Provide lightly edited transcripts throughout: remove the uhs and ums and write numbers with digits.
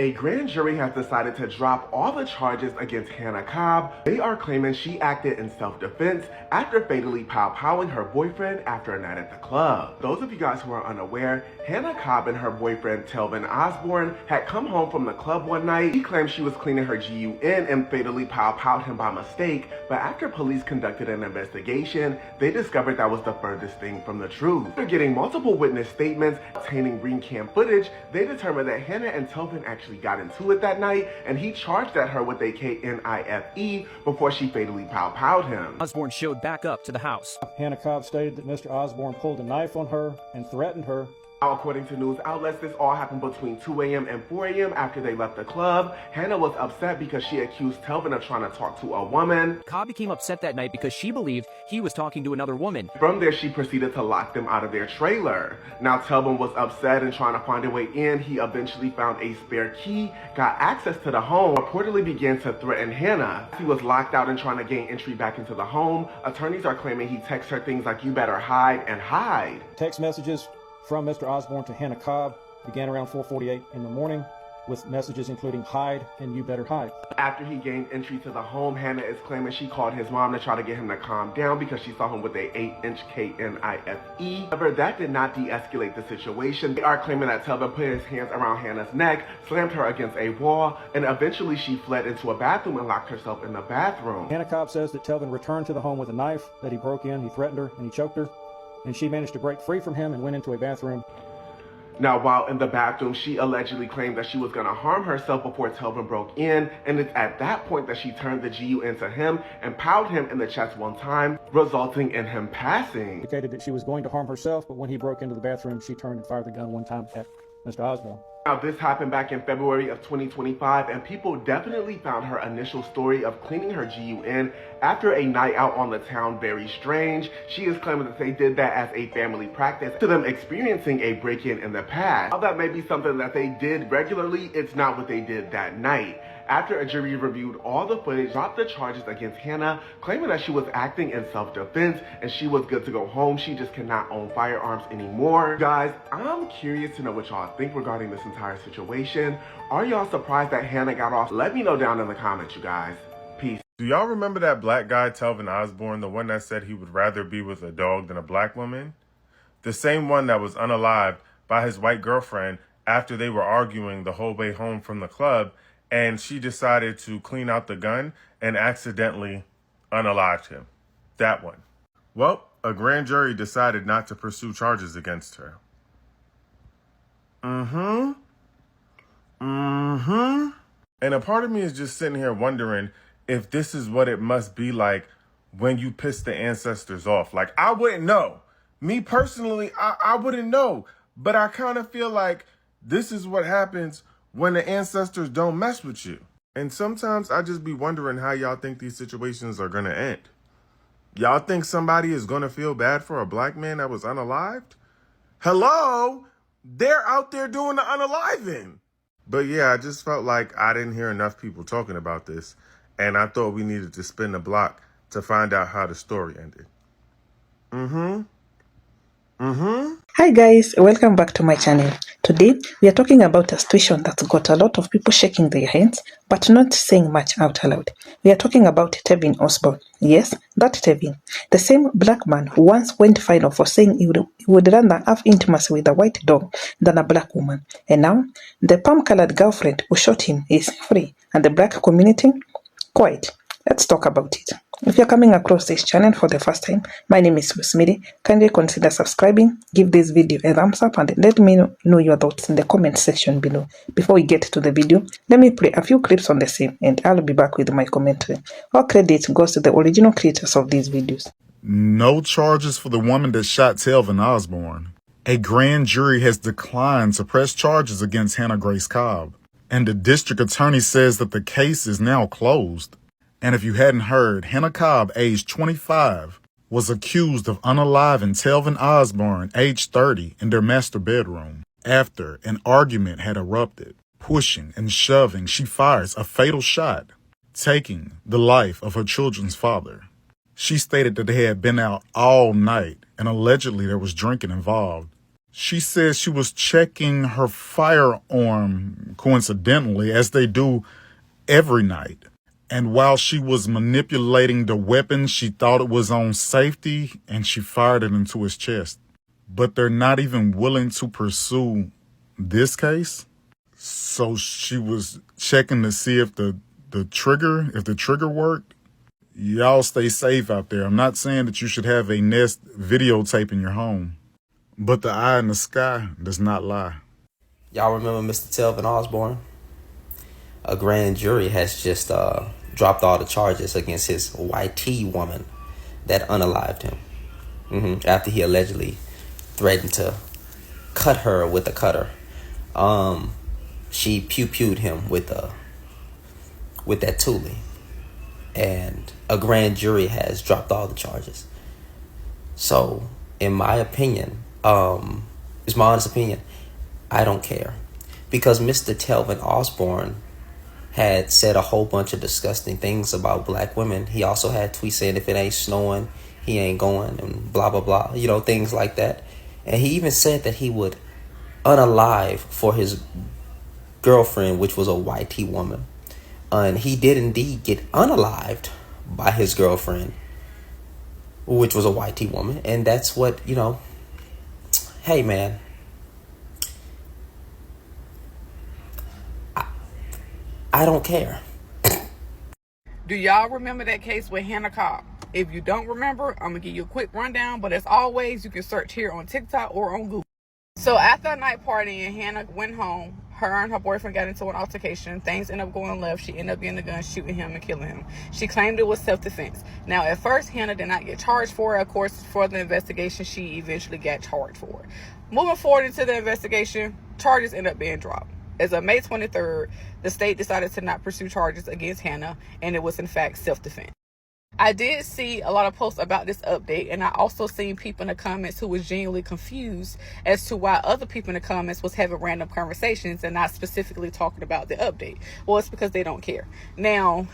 A grand jury has decided to drop all the charges against Hannah Cobb. They are claiming she acted in self-defense after fatally pow-powing her boyfriend after a night at the club. Those of you guys who are unaware, Hannah Cobb and her boyfriend Telvin Osborne had come home from the club one night. She claimed she was cleaning her GUN and fatally pow-powed him by mistake, but after police conducted an investigation, they discovered that was the furthest thing from the truth. After getting multiple witness statements, obtaining ring cam footage, they determined that Hannah and Telvin actually got into it that night, and he charged at her with a KNIFE before she fatally pow-powed him. Osborne showed back up to the house. Hannah Cobb stated that Mr. Osborne pulled a knife on her and threatened her. Now, according to news outlets, this all happened between 2 a.m. and 4 a.m. after they left the club. Hannah was upset because she accused Telvin of trying to talk to a woman. Cobb became upset that night because she believed he was talking to another woman. From there, she proceeded to lock them out of their trailer. Now, Telvin was upset and trying to find a way in. He eventually found a spare key, got access to the home, reportedly began to threaten Hannah. He was locked out and trying to gain entry back into the home. Attorneys are claiming he texted her things like, "You better hide," and "hide." Text messages from Mr. Osborne to Hannah Cobb began around 4:48 in the morning, with messages including "hide" and "you better hide." After he gained entry to the home, Hannah is claiming she called his mom to try to get him to calm down because she saw him with a 8-inch KNIFE. However, that did not de-escalate the situation. They are claiming that Telvin put his hands around Hannah's neck, slammed her against a wall, and eventually she fled into a bathroom and locked herself in the bathroom. Hannah Cobb says that Telvin returned to the home with a knife, that he broke in, he threatened her, and he choked her, and she managed to break free from him and went into a bathroom. Now, while in the bathroom, she allegedly claimed that she was going to harm herself before Telvin broke in, and it's at that point that she turned the GUN to him and powed him in the chest one time, resulting in him passing. Indicated that she was going to harm herself, but when he broke into the bathroom, she turned and fired the gun one time at Mr. Osborne. Now, this happened back in February of 2025, and people definitely found her initial story of cleaning her GUN after a night out on the town very strange. She is claiming that they did that as a family practice to them experiencing a break-in in the past. While that may be something that they did regularly, it's not what they did that night. After a jury reviewed all the footage, dropped the charges against Hannah, claiming that she was acting in self-defense and she was good to go home. She just cannot own firearms anymore. Guys, I'm curious to know what y'all think regarding this entire situation. Are y'all surprised that Hannah got off? Let me know down in the comments, you guys. Peace. Do y'all remember that black guy, Telvin Osborne, the one that said he would rather be with a dog than a black woman? The same one that was unalived by his white girlfriend after they were arguing the whole way home from the club, and she decided to clean out the gun and accidentally unalived him. That one. Well, a grand jury decided not to pursue charges against her. And a part of me is just sitting here wondering if this is what it must be like when you piss the ancestors off. Like, I wouldn't know. Me personally, I wouldn't know. But I kind of feel like this is what happens when the ancestors don't mess with you. And sometimes I just be wondering how y'all think these situations are going to end. Y'all think somebody is going to feel bad for a black man that was unalived? Hello? They're out there doing the unaliving. But yeah, I just felt like I didn't hear enough people talking about this, and I thought we needed to spin the block to find out how the story ended. Hi guys, welcome back to my channel. Today we are talking about a situation that's got a lot of people shaking their heads but not saying much out loud. We are talking about Telvin Osborne. Yes, that Telvin, the same black man who once went viral for saying he would rather have intimacy with a white dog than a black woman. And now the palm-colored girlfriend who shot him is free, and the black community quiet. Let's talk about it. If you're coming across this channel for the first time, my name is Rosemary. Kindly consider subscribing, give this video a thumbs up, and let me know your thoughts in the comment section below. Before we get to the video, let me play a few clips on the same, and I'll be back with my commentary. All credit goes to the original creators of these videos. No charges for the woman that shot Telvin Osborne. A grand jury has declined to press charges against Hannah Grace Cobb, and the district attorney says that the case is now closed. And if you hadn't heard, Hannah Cobb, age 25, was accused of unaliving Telvin Osborne, age 30, in their master bedroom. After an argument had erupted, pushing and shoving, she fires a fatal shot, taking the life of her children's father. She stated that they had been out all night and allegedly there was drinking involved. She says she was checking her firearm, coincidentally, as they do every night. And while she was manipulating the weapon, she thought it was on safety and she fired it into his chest. But they're not even willing to pursue this case. So she was checking to see if the trigger worked. Y'all stay safe out there. I'm not saying that you should have a Nest videotape in your home, but the eye in the sky does not lie. Y'all remember Mr. Telvin Osborne? A grand jury has just dropped all the charges against his YTEA woman that unalived him after he allegedly threatened to cut her with a cutter. She pew-pewed him with that Thule. And a grand jury has dropped all the charges. So, in my opinion, it's my honest opinion, I don't care. Because Mr. Telvin Osborne had said a whole bunch of disgusting things about black women. He also had tweets saying if it ain't snowing, he ain't going, and blah, blah, blah. You know, things like that. And he even said that he would unalive for his girlfriend, which was a YT woman. And he did indeed get unalived by his girlfriend, which was a YT woman. And that's what, you know, hey, man. I don't care. Do y'all remember that case with Hannah Cobb? If you don't remember, I'm going to give you a quick rundown. But as always, you can search here on TikTok or on Google. So after a night party and Hannah went home, her and her boyfriend got into an altercation. Things ended up going left. She ended up getting the gun, shooting him and killing him. She claimed it was self-defense. Now, at first, Hannah did not get charged for it. Of course, for the investigation, she eventually got charged for it. Moving forward into the investigation, charges ended up being dropped. As of May 23rd, the state decided to not pursue charges against Hannah, and it was in fact self-defense. I did see a lot of posts about this update, and I also seen people in the comments who was genuinely confused as to why other people in the comments was having random conversations and not specifically talking about the update. Well, it's because they don't care. Now,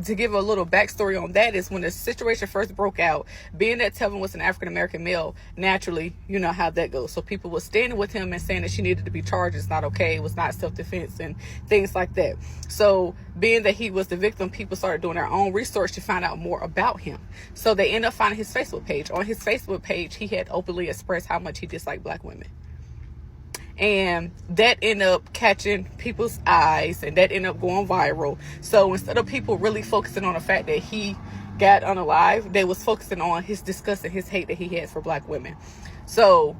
to give a little backstory on that is when the situation first broke out, being that Telvin was an African-American male, naturally, you know how that goes. So people were standing with him and saying that she needed to be charged. It's not okay. It was not self-defense and things like that. So being that he was the victim, people started doing their own research to find out more about him. So they ended up finding his Facebook page. On his Facebook page, he had openly expressed how much he disliked black women. And that ended up catching people's eyes, and that ended up going viral. So instead of people really focusing on the fact that he got unalived, they was focusing on his disgust and his hate that he had for black women. So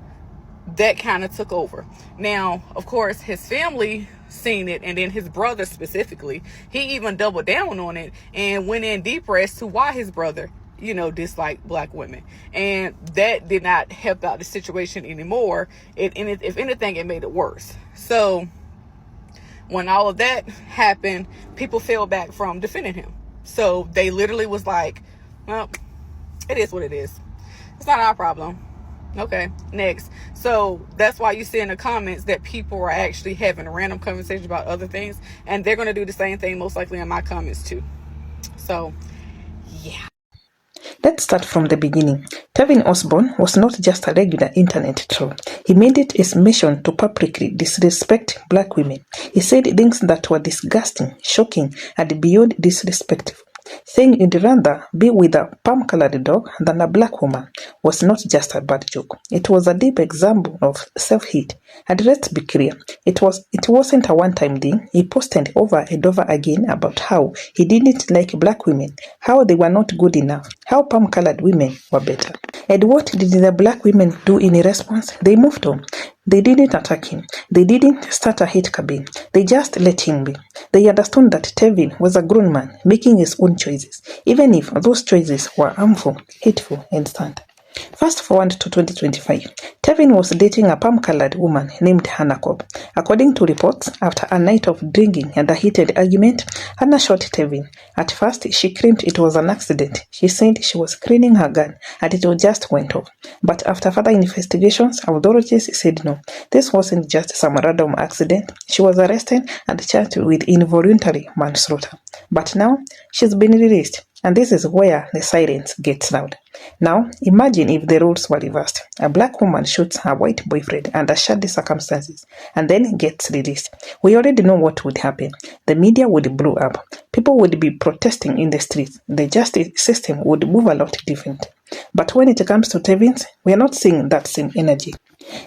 that kind of took over. Now, of course, his family seen it, and then his brother specifically, he even doubled down on it and went in deeper as to why his brother, you know, dislike black women. And that did not help out the situation anymore. If anything, it made it worse. So when all of that happened, people fell back from defending him. So they literally was like, well, it is what it is. It's not our problem. Okay, next. So that's why you see in the comments that people are actually having a random conversation about other things, and they're going to do the same thing most likely in my comments too. So yeah. Let's start from the beginning. Telvin Osborne was not just a regular internet troll. He made it his mission to publicly disrespect black women. He said things that were disgusting, shocking, and beyond disrespectful. Saying you'd rather be with a palm-colored dog than a black woman was not just a bad joke. It was a deep example of self-hate. And let's be clear, it wasn't a one-time thing. He posted over and over again about how he didn't like black women, how they were not good enough, how palm-colored women were better. And what did the black women do in response? They moved on. They didn't attack him. They didn't start a hate campaign. They just let him be. They understood that Telvin was a grown man making his own choices, even if those choices were harmful, hateful, and sad. Fast forward to 2025. Telvin was dating a palm-colored woman named Hannah Cobb. According to reports, after a night of drinking and a heated argument, Hannah shot Telvin. At first, she claimed it was an accident. She said she was cleaning her gun and it just went off. But after further investigations, authorities said no, this wasn't just some random accident. She was arrested and charged with involuntary manslaughter. But now, she's been released. And this is where the silence gets loud. Now, imagine if the roles were reversed. A black woman shoots her white boyfriend under shady circumstances and then gets released. We already know what would happen. The media would blow up. People would be protesting in the streets. The justice system would move a lot different. But when it comes to Telvin, we are not seeing that same energy.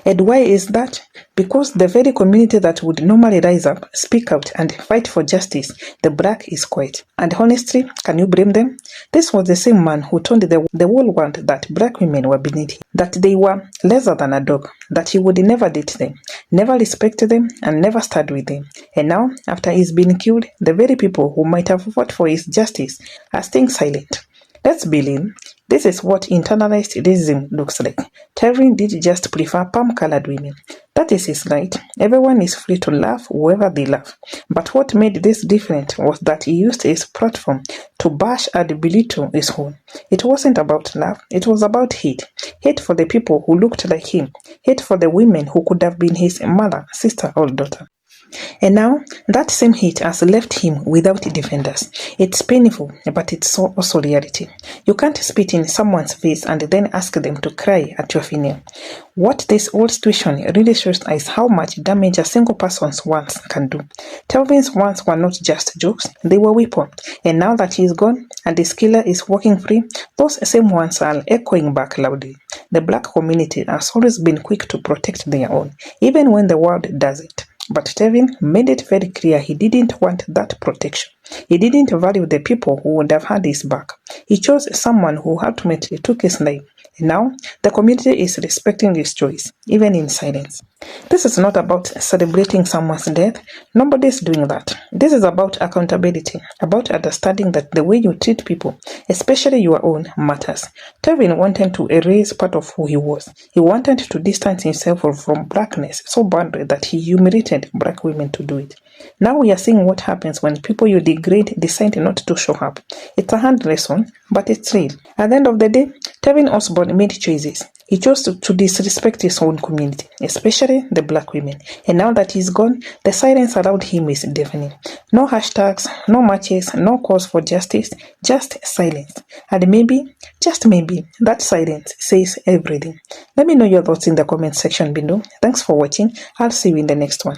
And why is that? Because the very community that would normally rise up, speak out, and fight for justice, the black is quiet. And honestly, can you blame them? This was the same man who told the whole world that black women were beneath him, that they were lesser than a dog, that he would never date them, never respect them, and never stand with them. And now, after he's been killed, the very people who might have fought for his justice are staying silent. Let's believe this is what internalized racism looks like. Telvin did just prefer palm-colored women. That is his right. Everyone is free to love whoever they love. But what made this different was that he used his platform to bash and belittle his own. It wasn't about love, it was about hate. Hate for the people who looked like him. Hate for the women who could have been his mother, sister, or daughter. And now, that same hate has left him without defenders. It's painful, but it's also reality. You can't spit in someone's face and then ask them to cry at your funeral. What this whole situation really shows is how much damage a single person's words can do. Telvin's words were not just jokes, they were weapons. And now that he's gone and his killer is walking free, those same words are echoing back loudly. The black community has always been quick to protect their own, even when the world doesn't. But Telvin made it very clear he didn't want that protection. He didn't value the people who would have had his back. He chose someone who ultimately took his life. And now, the community is respecting his choice, even in silence. This is not about celebrating someone's death. Nobody's doing that. This is about accountability, about understanding that the way you treat people, especially your own, matters. Telvin wanted to erase part of who he was. He wanted to distance himself from blackness so badly that he humiliated black women to do it. Now we are seeing what happens when people you degrade decide not to show up. It's a hard lesson, but it's real. At the end of the day, Telvin Osborne made choices. He chose to disrespect his own community, especially the black women. And now that he's gone, the silence around him is deafening. No hashtags, no marches, no calls for justice, just silence. And maybe, just maybe, that silence says everything. Let me know your thoughts in the comment section below. Thanks for watching. I'll see you in the next one.